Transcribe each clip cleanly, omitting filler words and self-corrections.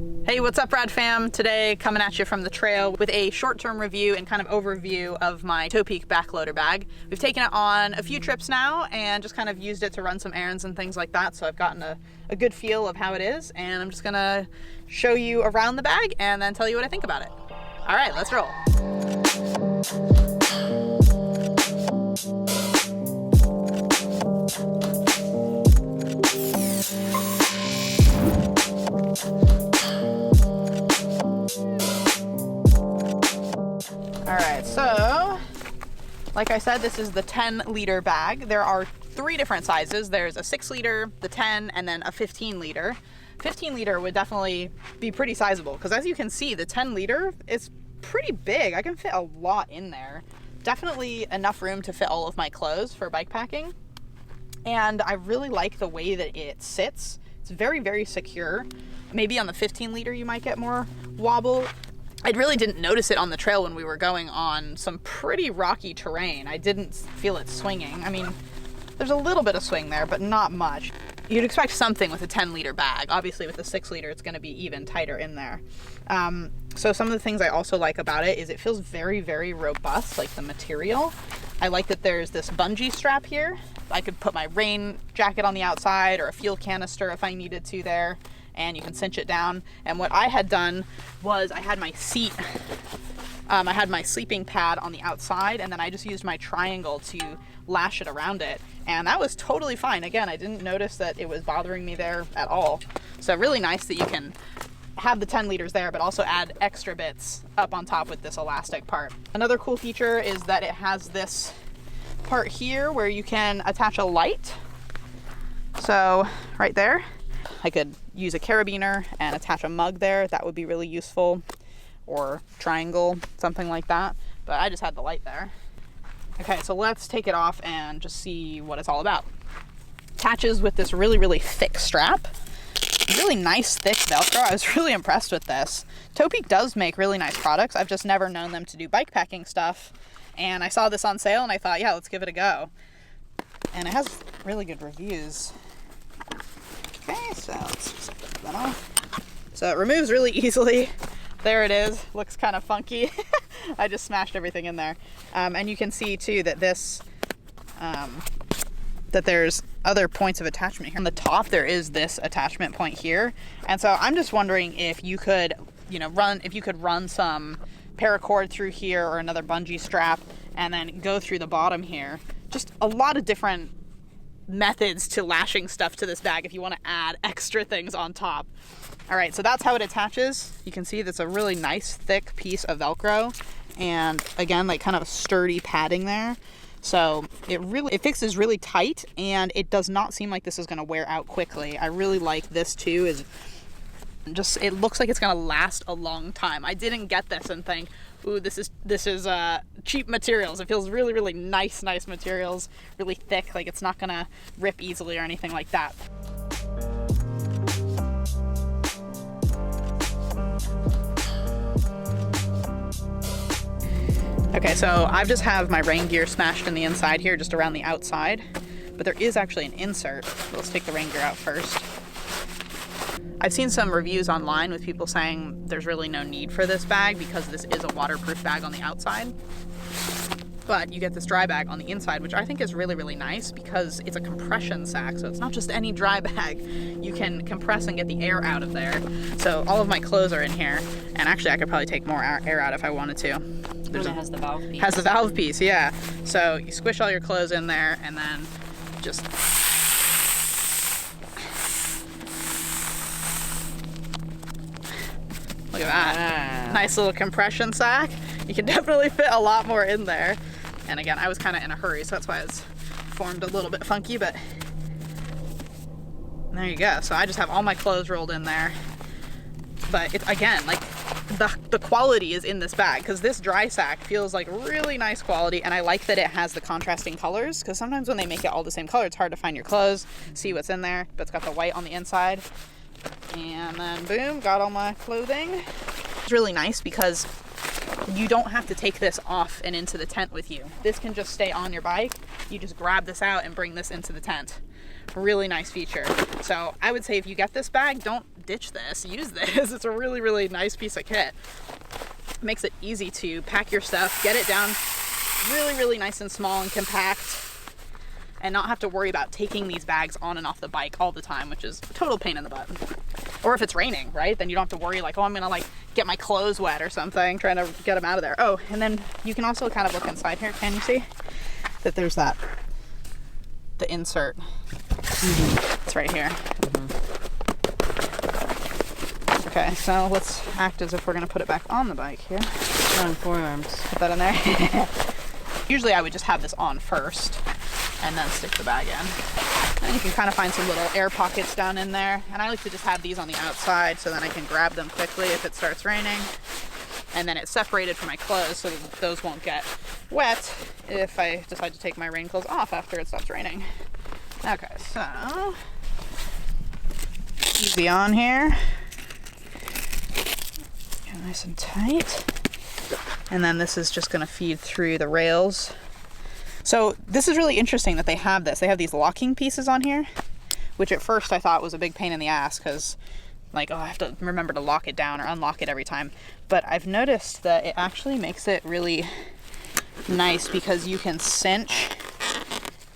Hey, what's up, Rad fam? Today, coming at you from the trail with a short-term review and kind of overview of my Topeak Backloader bag. We've taken it on a few trips now and just kind of used it to run some errands and things like that, so I've gotten a good feel of how it is, and I'm just gonna show you around the bag and then tell you what I think about it. All right, let's roll. Alright, so like I said, this is the 10-liter bag. There are 3 different sizes. There's a 6-liter, the 10, and then a 15-liter. 15-liter would definitely be pretty sizable because, as you can see, the 10-liter is pretty big. I can fit a lot in there. Definitely enough room to fit all of my clothes for bike packing. And I really like the way that it sits. It's very, very secure. Maybe on the 15-liter you might get more wobble. I really didn't notice it on the trail when we were going on some pretty rocky terrain. I didn't feel it swinging. I mean, there's a little bit of swing there, but not much. You'd expect something with a 10-liter bag. Obviously, with the 6-liter, it's going to be even tighter in there. So some of the things I also like about it is it feels very, very robust, like the material. I like that there's this bungee strap here. I could put my rain jacket on the outside or a fuel canister if I needed to there, and you can cinch it down. And what I had done was I had my seat, I had my sleeping pad on the outside, and then I just used my triangle to lash it around it, and that was totally fine. Again, I didn't notice that it was bothering me there at all. So really nice that you can have the 10 liters there, but also add extra bits up on top with this elastic part. Another cool feature is that it has this part here where you can attach a light. So right there, I could use a carabiner and attach a mug there. That would be really useful, or triangle, something like that. But I just had the light there. Okay, so let's take it off and just see what it's all about. Attaches with this really, really thick strap. Really nice, thick Velcro. I was really impressed with this. Topeak does make really nice products. I've just never known them to do bike packing stuff. And I saw this on sale and I thought, yeah, let's give it a go. And it has really good reviews. Okay, so let's just get that off. So it removes really easily. There it is. Looks kind of funky. I just smashed everything in there. And you can see too that this, that there's other points of attachment here. On the top, there is this attachment point here. And so I'm just wondering if you could, run some paracord through here or another bungee strap and then go through the bottom here. Just a lot of different methods to lashing stuff to this bag if you want to add extra things on top. All right, so that's how it attaches. You can see that's a really nice thick piece of Velcro, and again, like kind of a sturdy padding there. So it fixes really tight, and it does not seem like this is going to wear out quickly. I really like this too. It looks like it's going to last a long time. I didn't get this and think, ooh, this is cheap materials. It feels really, really nice materials, really thick. Like it's not going to rip easily or anything like that. Okay, so I just have my rain gear smashed in the inside here, just around the outside, but there is actually an insert. Let's take the rain gear out first. I've seen some reviews online with people saying there's really no need for this bag because this is a waterproof bag on the outside. But you get this dry bag on the inside, which I think is really, really nice because it's a compression sack. So it's not just any dry bag. You can compress and get the air out of there. So all of my clothes are in here. And actually I could probably take more air out if I wanted to. It has the valve piece. Has the valve piece, yeah. So you squish all your clothes in there and then just look at that. Nice little compression sack. You can definitely fit a lot more in there. And again, I was kind of in a hurry, so that's why it's formed a little bit funky, but there you go. So I just have all my clothes rolled in there. But it's, again, like the quality is in this bag because this dry sack feels like really nice quality, and I like that it has the contrasting colors because sometimes when they make it all the same color, it's hard to find your clothes, see what's in there, but it's got the white on the inside. And then boom, got all my clothing. It's really nice because you don't have to take this off and into the tent with you. This can just stay on your bike you just grab this out and bring this into the tent. Really nice feature. So I would say if you get this bag, don't ditch this, use this. It's a really, really nice piece of kit. It makes it easy to pack your stuff, get it down really, really nice and small and compact, and not have to worry about taking these bags on and off the bike all the time, which is a total pain in the butt. Or if it's raining, right? Then you don't have to worry like, oh, I'm gonna like get my clothes wet or something, trying to get them out of there. Oh, and then you can also kind of look inside here. Can you see that there's the insert? It's right here. Okay, so let's act as if we're gonna put it back on the bike here. On forearms. Put that in there. Usually I would just have this on first and then stick the bag in. And you can kind of find some little air pockets down in there. And I like to just have these on the outside so then I can grab them quickly if it starts raining. And then it's separated from my clothes so that those won't get wet if I decide to take my rain clothes off after it stops raining. Okay, so easy on here. Get nice and tight. And then this is just gonna feed through the rails. So this is really interesting that they have this. They have these locking pieces on here, which at first I thought was a big pain in the ass because like, oh, I have to remember to lock it down or unlock it every time. But I've noticed that it actually makes it really nice because you can cinch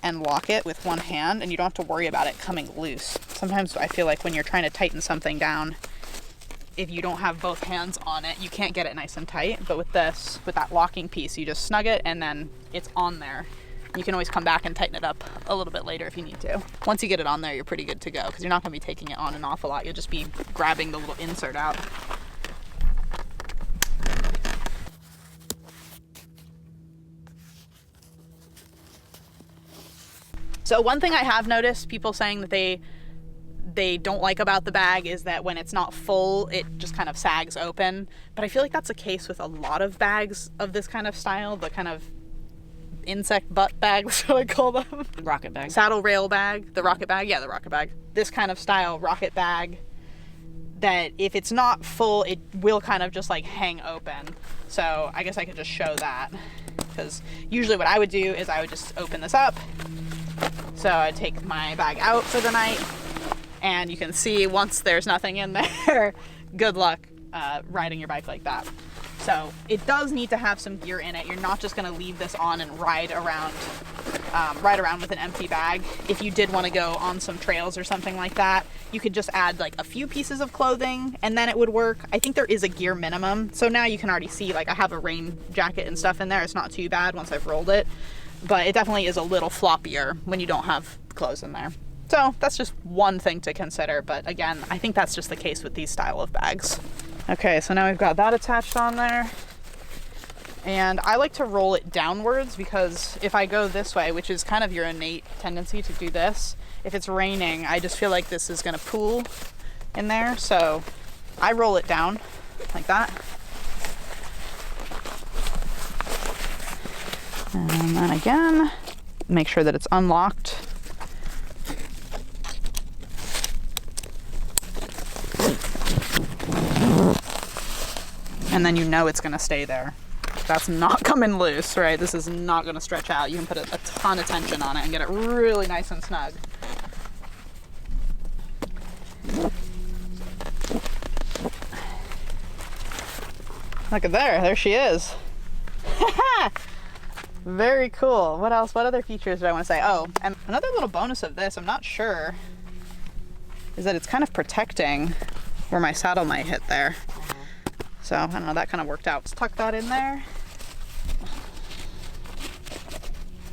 and lock it with one hand and you don't have to worry about it coming loose. Sometimes I feel like when you're trying to tighten something down, if you don't have both hands on it, you can't get it nice and tight. But with this, with that locking piece, you just snug it and then it's on there. You can always come back and tighten it up a little bit later if you need to. Once you get it on there, you're pretty good to go because you're not gonna be taking it on and off a lot. You'll just be grabbing the little insert out. So one thing I have noticed people saying that they don't like about the bag is that when it's not full, it just kind of sags open. But I feel like that's the case with a lot of bags of this kind of style, the kind of insect butt bags, what I call them. Rocket bag. Saddle rail bag, the rocket bag, yeah, the rocket bag. This kind of style rocket bag that if it's not full, it will kind of just like hang open. So I guess I could just show that because usually what I would do is I would just open this up. So I'd take my bag out for the night. And you can see once there's nothing in there, good luck riding your bike like that. So it does need to have some gear in it. You're not just gonna leave this on and ride around with an empty bag. If you did want to go on some trails or something like that, you could just add like a few pieces of clothing and then it would work. I think there is a gear minimum. So now you can already see like I have a rain jacket and stuff in there. It's not too bad once I've rolled it, but it definitely is a little floppier when you don't have clothes in there. So that's just one thing to consider, but again, I think that's just the case with these style of bags. Okay, so now we've got that attached on there. And I like to roll it downwards because if I go this way, which is kind of your innate tendency to do this, if it's raining, I just feel like this is gonna pool in there. So I roll it down like that. And then again, make sure that it's unlocked. And then you know it's gonna stay there. That's not coming loose, right? This is not gonna stretch out. You can put a ton of tension on it and get it really nice and snug. Look at there she is. Very cool. What else? What other features do I want to say? Oh, and another little bonus of this, I'm not sure, is that it's kind of protecting where my saddle might hit there. So I don't know, that kind of worked out. Let's tuck that in there.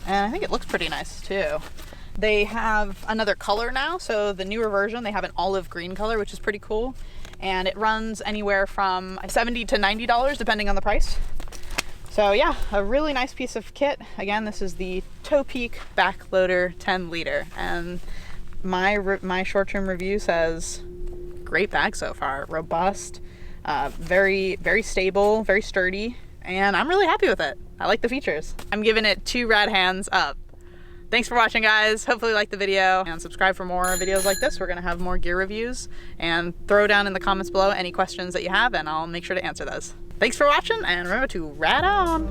And I think it looks pretty nice too. They have another color now. So the newer version, they have an olive green color, which is pretty cool. And it runs anywhere from $70 to $90 depending on the price. So yeah, a really nice piece of kit. Again, this is the Topeak Backloader 10 liter. And my short-term review says, great bag so far, robust, very, very stable, very sturdy, and I'm really happy with it. I like the features. I'm giving it 2 rad hands up. Thanks for watching, guys. Hopefully you liked the video, and subscribe for more videos like this. We're gonna have more gear reviews, and throw down in the comments below any questions that you have, and I'll make sure to answer those. Thanks for watching, and remember to rad on.